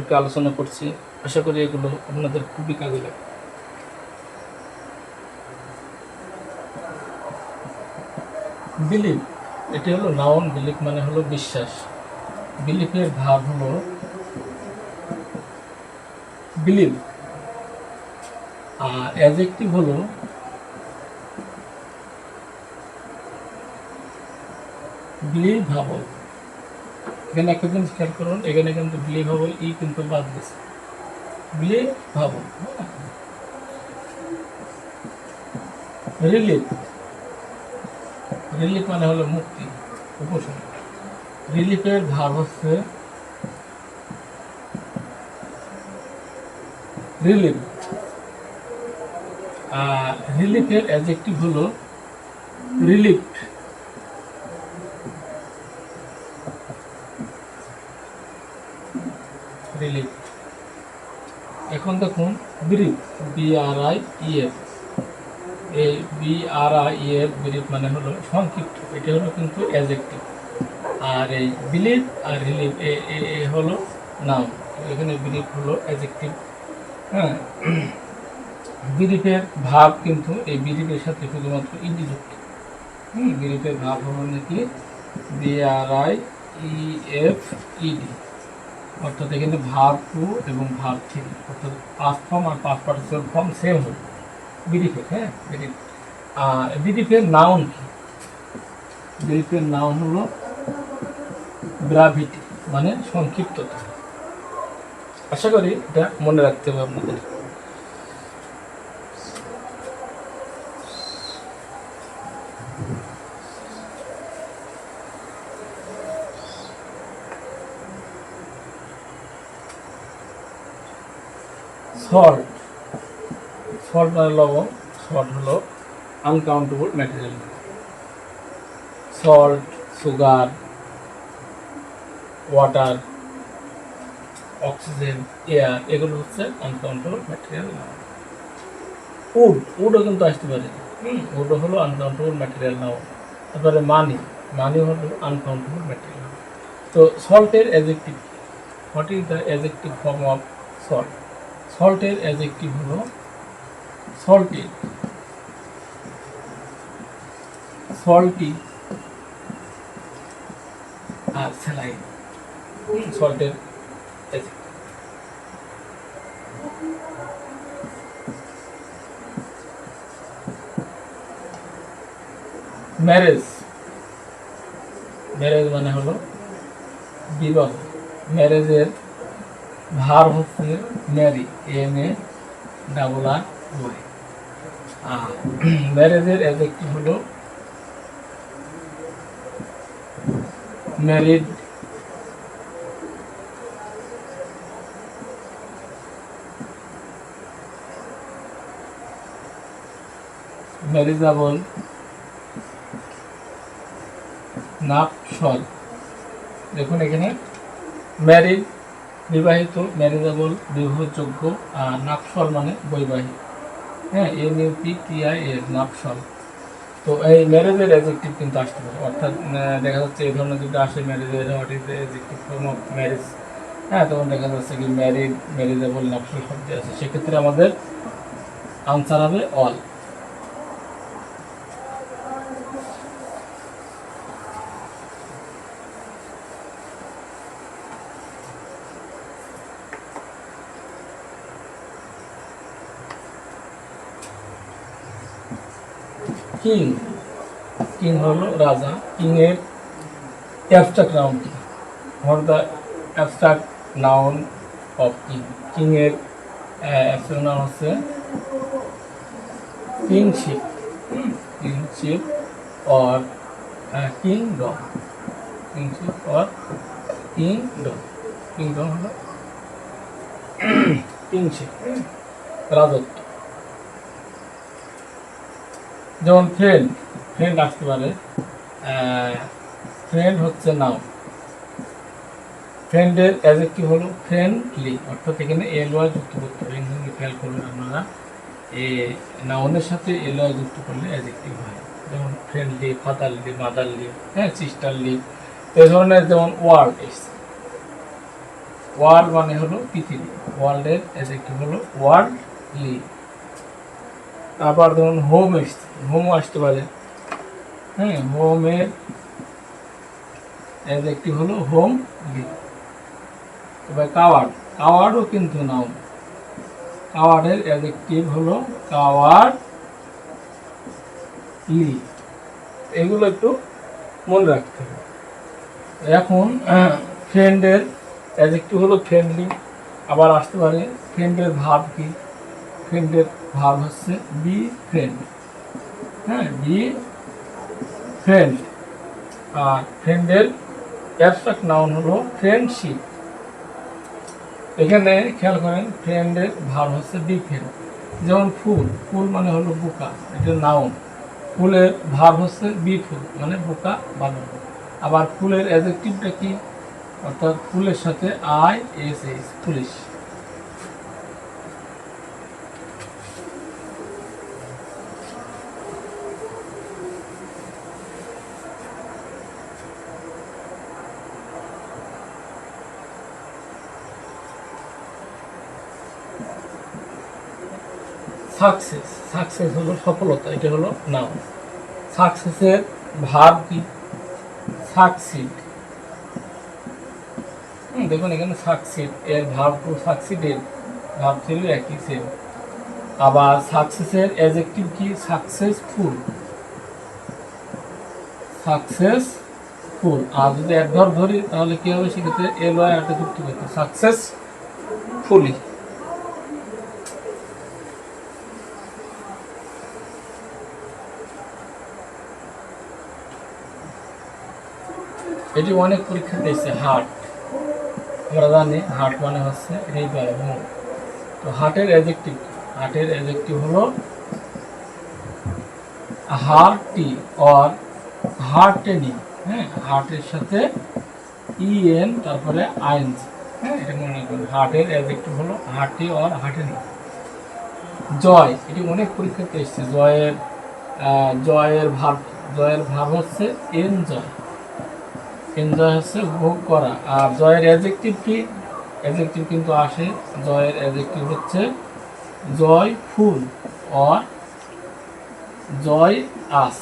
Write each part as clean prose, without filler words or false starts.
সম্পর্কে আলোচনা করছি। আশা করি এগুলো আপনাদের খুবই কাজে লাগে। বিলিভ, এটি হলো নাউন। বিলিভ মানে হলো বিশ্বাস। বিলিফের ভাব হলো বিলিভ, আর অ্যাডজেক্টিভ হলো বিলিভেবল। এখানে একটা জিনিস খেয়াল করুন, এখানে কিন্তু বিলিভেবল ই কিন্তু বাদ দিচ্ছে, বিলিভেবল। রিলিফ, রিলিফ মানে হলো মুক্তি, উপশম। রিলিফের ভাব হচ্ছে রিলিফ, আর রিলিফের অ্যাডজেক্টিভ হলো রিলিফড। রিলিফ। এখন দেখুন ব্রিফ, BRIEF, এই BRIEF ব্রিফ মানে হলো সংক্ষিপ্ত, এটা হলো কিন্তু অ্যাডজেক্টিভ। আর এই বিলিভ আর রিলিভ এ হলো নাউন। এখানে বিলিভ হলো অ্যাডজেক্টিভ। হ্যাঁ, বিলিফের ভাব কিন্তু এই বিলিফের সাথে শুধুমাত্র ইডি যুক্ত। বিলিফের ভাব হলো নাকি BRIEFED, অর্থাৎ এখানে ভার্ব টু এবং ভার্ব থ্রি, অর্থাৎ পাস্ট ফর্ম আর পাস্ট পার্টিসিপাল ফর্ম সেম হবে বিলিফের। হ্যাঁ, বিলিফ। আর বিলিফের নাউন কি? বিলিফের নাউন হলো ব্রাভিটি, মানে সংক্ষিপ্ততা। আশা করি এটা মনে রাখতে হবে আপনাদের। সল্ট, সল্ট মানে লবণ। সল্ট হলো uncountable material. Salt, sugar, water, oxygen, air, এগুলো হচ্ছে আনকাউন্টেবল ম্যাটেরিয়াল। উড, উডও কিন্তু আসতে পারে। উডও হলো আনকাউন্টেবল ম্যাটেরিয়াল নাও। তারপরে মানি, মানি হলো আনকাউন্টেবল ম্যাটেরিয়াল। তো সল্টের adjective, what is the adjective form of salt? সল্টের অ্যাডজেক্টিভ হলো সল্টি, সল্টি আর স্যালাইন। সল্টের অ্যাডজেক্টিভ। ম্যারেজ, ম্যারেজ মানে হলো বিবাহ। ম্যারেজের ভার্ব হচ্ছে ম্যারি, MARRY। আর ম্যারেজের অ্যাডজেক্টিভ হলো ম্যারিড। ম্যারিজেবল, নাপসল। দেখুন এখানে ম্যারিড বিবাহিত, ম্যারিজেবল বিবাহযোগ্য, আর নাপসল মানে বৈবাহিক। হ্যাঁ, NUPTIL, নাপসল। তো এই ম্যারেজের অ্যাডজেক্টিভ কিন্তু আসতে পারে, অর্থাৎ দেখা যাচ্ছে এই ধরনের যদি আসে ম্যারেজের, what is the adjective form of marriage? হ্যাঁ, তখন দেখা যাচ্ছে কি ম্যারিড, ম্যারিজেবল, নাপসল শব্দ আছে। সেক্ষেত্রে আমাদের আনসার হবে অল। কিং, কিং হলো রাজা। কিং এর অ্যাবস্ট্রাক্ট নাউন কি? What the abstract noun of king? King এর অ্যাবস্ট্রাক্ট নাউন হচ্ছে kingship, kingship or kingdom. Kingship or kingdom. Kingdom হলো কিংশিপ, রাজত্ব। যেমন ফ্রেন্ড, ফ্রেন্ড আসতে পারে। ফ্রেন্ড হচ্ছে নাউন। ফ্রেন্ডের অ্যাডজেক্টিভ হলো ফ্রেন্ডলি, অর্থাৎ এখানে এলওয়াই যুক্ত করতে হবে। এখানে খেয়াল করবেন আপনারা, এই নাউনের সাথে এলওয়াই যুক্ত করলে অ্যাডজেক্টিভ হয়। যেমন ফ্রেন্ডলি, ফাদারলি, মাদারলি, হ্যাঁ, সিস্টারলি, এই ধরনের যেমন ওয়ার্ড এসছে। ওয়ার্ল্ড মানে হলো পৃথিবী, ওয়ার্ল্ডের অ্যাডজেক্টিভ হলো ওয়ার্ল্ডলি। তারপর ধরুন হোম এসছে, হোমও আসতে পারে। হ্যাঁ, হোমের অ্যাডজেক্টিভ হলো হোমলি। এবার কাওয়ার্ড, কাওয়ার্ডও কিন্তু নাউন, কাওয়ার্ডের অ্যাডজেক্টিভ হলো কাওয়ার্ডলি। এগুলো একটু মনে রাখতে হবে। এখন ফ্রেন্ডের অ্যাডজেক্টিভ হলো ফ্রেন্ডলি। আবার আসতে পারে ফ্রেন্ডের ভার্ব কি, ফ্রেন্ডের ভার্ব হচ্ছে বি ফ্রেন্ড। হ্যাঁ, বি ফ্রেন্ড। আর ফ্রেন্ডের অ্যাবস্ট্রাক্ট নাউন হলো ফ্রেন্ডশিপ। এখানে খেয়াল করেন ফ্রেন্ডের ভার্ব হচ্ছে বি ফ্রেন্ড। যেমন ফুল, ফুল মানে হলো বোকা, এটা নাউন। ফুলের ভার্ব হচ্ছে বি ফুল মানে বোকা বানানো। আবার ফুলের অ্যাডজেক্টিভটা কি, অর্থাৎ ফুলের সাথে ISH, পুলিশ। সাকসেস, সাকসেস হলো সফলতা, এটা হলো নাউন। সাকসেসের ভার্ব কি, সাকসিড। দেখুন এখানে সাকসিড এর ভার্ব টু সাকসিডেড, ভার্ব ছিল একই সেম। আবার সাকসেসের অ্যাডজেক্টিভ কি, সাকসেসফুল, সাকসেসফুল। আর যদি অ্যাডভার্ব ধরি তাহলে কি হবে, সেক্ষেত্রে LY একটা যুক্ত করতে, সাকসেসফুলি। এটি অনেক পরীক্ষাতে এসেছে। হার্ট, আমরা জানি হার্ট মানে হচ্ছে হৃদয়, মন। তো হার্টের অ্যাডজেক্টিভ, হার্টের অ্যাডজেক্টিভ হলো হার্টি অর হার্টেনিং। হ্যাঁ, হার্টের সাথে EN তারপরে ING। হ্যাঁ, এটা মনে রাখবেন, হার্টের অ্যাডজেক্টিভ হলো হার্টি অর হার্টেনিং। জয়, এটি অনেক পরীক্ষাতে এসেছে। জয়ের ভার্ব, জয়ের ভার্ব হচ্ছে এনজয়। এনজয় হচ্ছে উপভোগ করা। আর জয়ের অ্যাডজেক্টিভ কি, অ্যাডজেক্টিভ কিন্তু আসে, জয়ের অ্যাডজেক্টিভ হচ্ছে জয়ফুল অর জয় আস।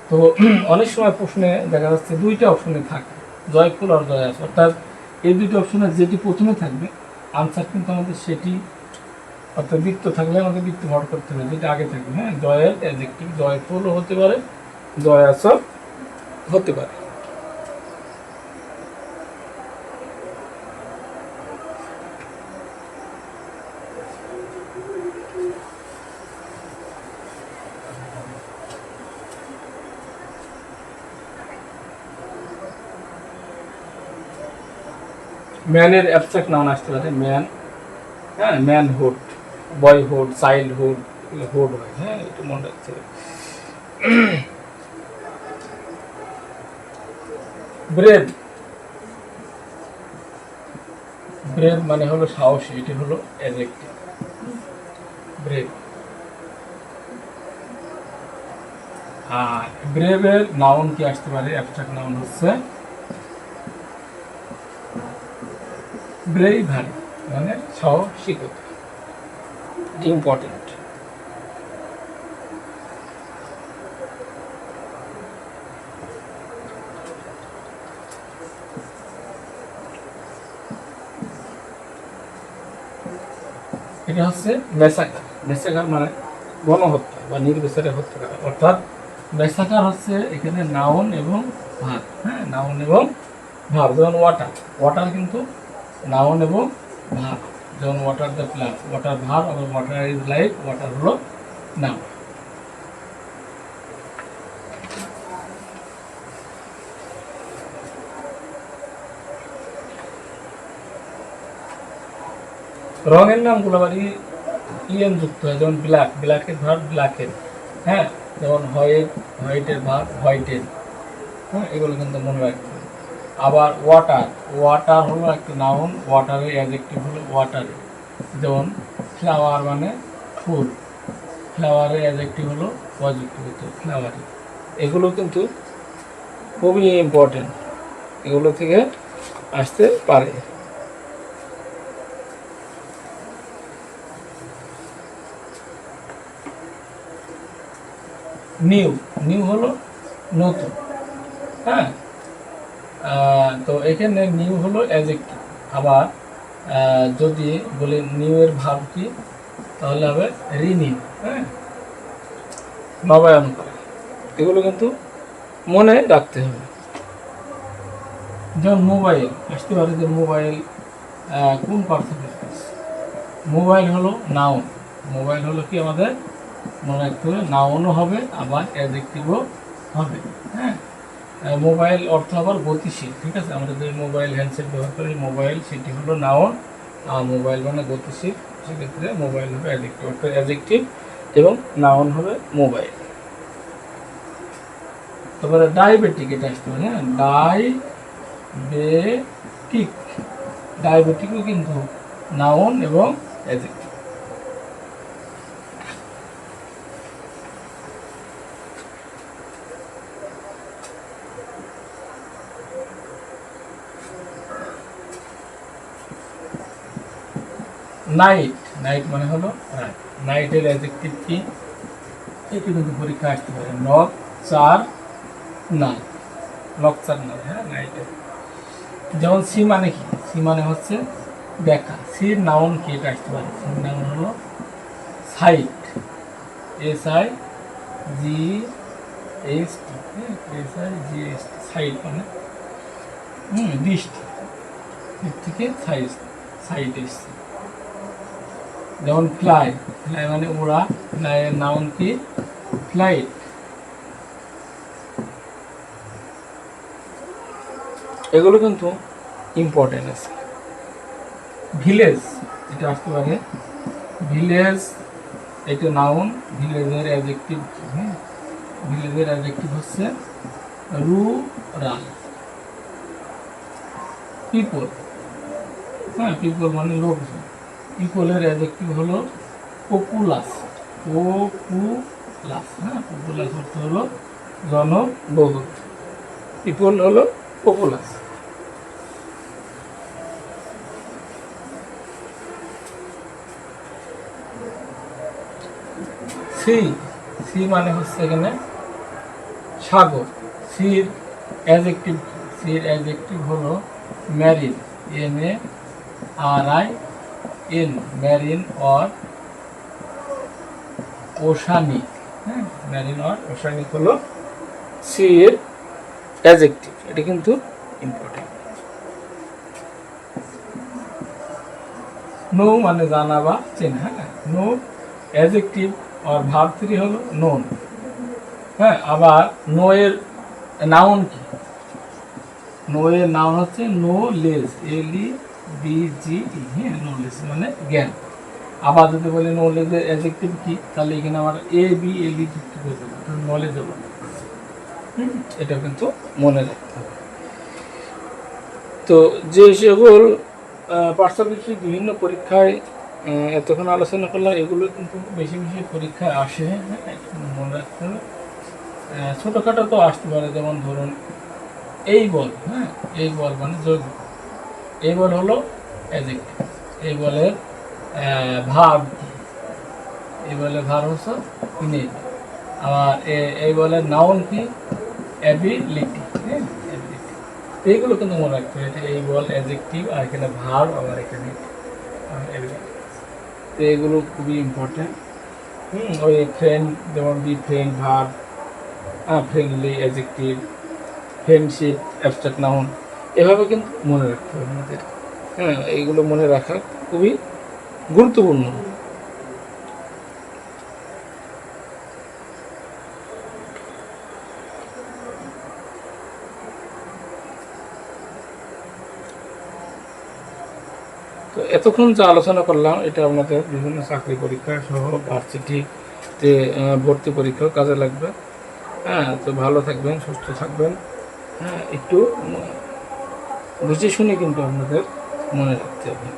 তো অনেক সময় প্রশ্নে দেখা যাচ্ছে দুইটা অপশনে থাকে, জয়ফুল আর জয় আস, অর্থাৎ এই দুইটা অপশনে যেটি প্রথমে থাকবে আনসার কিন্তু আমাদের সেটি, অর্থাৎ বৃত্ত থাকলে আমাদের বৃত্ত ভর করতে হবে যেটা আগে থাকবে। হ্যাঁ, জয়ের অ্যাডজেক্টিভ জয়ফুলও হতে পারে, জয় আসও হতে পারে। ম্যানের অ্যাবস্ট্রাক্ট নাউন আসতে পারে ম্যান। হ্যাঁ, ম্যানহুড, বয়হুড, চাইল্ডহুড, হুড হয়। হ্যাঁ, এটা মনে রাখতে হবে। ব্রেভ, ব্রেভ মানে হলো সাহসী, এটি হলো অ্যাডজেক্টিভ ব্রেভ। আর ব্রেভের নাউন কি আসতে পারে, অ্যাবস্ট্রাক্ট নাউন হচ্ছে ব্রেইভারি মানে সাহসিকতা, ইম্পর্টেন্ট। এটা হচ্ছে মেসাকার। মেসাকার মানে গণহত্যা বা নির্বিচারে হত্যা করা, অর্থাৎ মেসাকার হচ্ছে এখানে নাউন এবং ভার্ব। হ্যাঁ, নাউন এবং ভার্ব। যেমন ওয়াটার, ওয়াটার কিন্তু নাউন এবং ভার্ব। যেমন water the plant, water verb, এবং ওয়াটার ইজ লাইফ, ওয়াটার হলো নাউন। রঙের নামগুলো আবার EN যুক্ত হয়, যেমন ব্ল্যাক, ব্ল্যাকের ভার্ব ব্ল্যাকের। হ্যাঁ, যেমন হোয়াইট, হোয়াইটের ভার্ব হোয়াইটের। হ্যাঁ, এগুলো কিন্তু মনে রাখতে হবে। আবার ওয়াটার, ওয়াটার হলো একটা নাউন, ওয়াটারের অ্যাডজেক্টিভ হলো ওয়াটারে। যেমন ফ্লাওয়ার মানে ফুল, ফ্লাওয়ারের অ্যাডজেক্টিভ হলো অযুক্ত ফ্লাওয়ারি। এগুলো কিন্তু খুবই ইম্পর্টেন্ট, এগুলো থেকে আসতে পারে। নিউ, নিউ হলো নতুন। হ্যাঁ, তো এখানে নিউ হলো অ্যাডজেক্টিভ। আবার যদি বলি নিউ এর ভার্ব কি, তাহলে হবে রিনিউ। হ্যাঁ, নবায়ন করা। এগুলো কিন্তু মনে রাখতে হবে। যেমন মোবাইল আসতে পারে, যে মোবাইল কোন পার্থক্য? মোবাইল হলো নাউন। মোবাইল হলো কি আমাদের মনে রাখতে হবে, নাউনও হবে আবার অ্যাডজেক্টিভও হবে। হ্যাঁ, মোবাইল অর্থ আবার গতিশীল। ঠিক আছে, আমরা যে মোবাইল হ্যান্ডসেট ব্যবহার করি, মোবাইল সেটি হলো নাউন, আর মোবাইল মানে গতিশীল, সেক্ষেত্রে মোবাইল হবে অ্যাডজেক্টিভ। অর্থাৎ অ্যাডজেক্টিভ এবং নাউন হবে মোবাইল। তারপরে ডায়াবেটিক, এটা আসতে পারে। হ্যাঁ, ডায়াবেটিক, ডায়াবেটিকও কিন্তু নাউন এবং অ্যাডজেক্টিভ। নাইট, নাইট মানে হলো রাত। নাইটের অ্যাডজেক্টিভ কি, এটি কিন্তু পরীক্ষা আসতে পারে। Nocturnal, nocturnal. হ্যাঁ, নাইটের। যেমন সি মানে কি, সি মানে হচ্ছে দেখা। সির নাউন কি, এটা আসতে পারে। সির নাউন হলো সাইট, SIGHT, SIGHT, সাইট মানে দৃষ্টি, এর থেকে সাইট এসছে। যেমন ফ্লাই, ফ্লাই মানে ওড়া। ফ্লাইয়ের নাউন কি, ফ্লাইট। এগুলো কিন্তু ইম্পর্টেন্ট আছে। ভিলেজ, এটা আসতে পারে। ভিলেজ এটা নাউন, ভিলেজের অ্যাডজেক্টিভ। হ্যাঁ, ভিলেজের অ্যাডজেক্টিভ হচ্ছে রুরাল। পিপল, হ্যাঁ, পিপল মানে লোকজন। পিপলের অ্যাডজেক্টিভ হলো পপুলাস, পপুলাস। হ্যাঁ, পপুলাস অর্থ হলো জনবহুল। পিপল হলো পপুলাস। সি, সি মানে হচ্ছে এখানে সাগর। সির অ্যাডজেক্টিভ, সির অ্যাডজেক্টিভ হলো marine, MARIN, marine or oceanic. হ্যাঁ, ম্যারিন অর ওশানিক হলো সি এর অ্যাডজেক্টিভ। এটা কিন্তু ইম্পর্টেন্ট। নো মানে জানা বা চেনা। হ্যাঁ, নো অ্যাডজেক্টিভ আর ভার্ব 3 হলো নোন। হ্যাঁ, আবার নো এর নাউন কি, নো এর নাউন হচ্ছে নোলেজ, LEBGE। হ্যাঁ, নোলেজ মানে জ্ঞান। আবার যদি বলি নোলেজের অ্যাডজেক্টিভ কি, তাহলে এখানে আমার ABLE যুক্ত করে দেবো, নলেজেবল। এটা কিন্তু মনে রাখতে হবে। তো যে সকল পার্শ্ববর্তী বিভিন্ন পরীক্ষায় এতক্ষণ আলোচনা করলাম, এগুলো কিন্তু বেশি বেশি পরীক্ষায় আসে। হ্যাঁ, মনে রাখতে হবে। ছোটোখাটো তো আসতে পারে, যেমন ধরুন এই বল। হ্যাঁ, এই বল মানে যৌগ। এই বল হলো অ্যাডজেক্টিভ। এই বলের ভার্ব, এই বলের ভার্ব হচ্ছে ইনেট। আবার এই বলের নাউন কি, অ্যাবিলিটি। হ্যাঁ, অ্যাবিলিটি। এইগুলো কিন্তু মনে রাখতে হবে। এটা এই বল অ্যাডজেক্টিভ, আর এখানে ভার্ব, আবার এখানে অ্যাবিলিটি। তো এগুলো খুবই ইম্পর্টেন্ট। ওই ফ্রেন্ড, যেমন be friend verb, friendly adjective, friendship abstract noun. এভাবে কিন্তু মনে রাখতে হবে আমাদের। হ্যাঁ, এইগুলো মনে রাখা খুবই গুরুত্বপূর্ণ। তো এতক্ষণ যা আলোচনা করলাম, এটা আমাদের বিভিন্ন চাকরি পরীক্ষা সহ ভার্সিটিতে ভর্তি পরীক্ষাও কাজে লাগবে। হ্যাঁ, তো ভালো থাকবেন, সুস্থ থাকবেন। হ্যাঁ, একটু বুঝে শুনে কিন্তু আপনাদের মনে রাখতে হবে।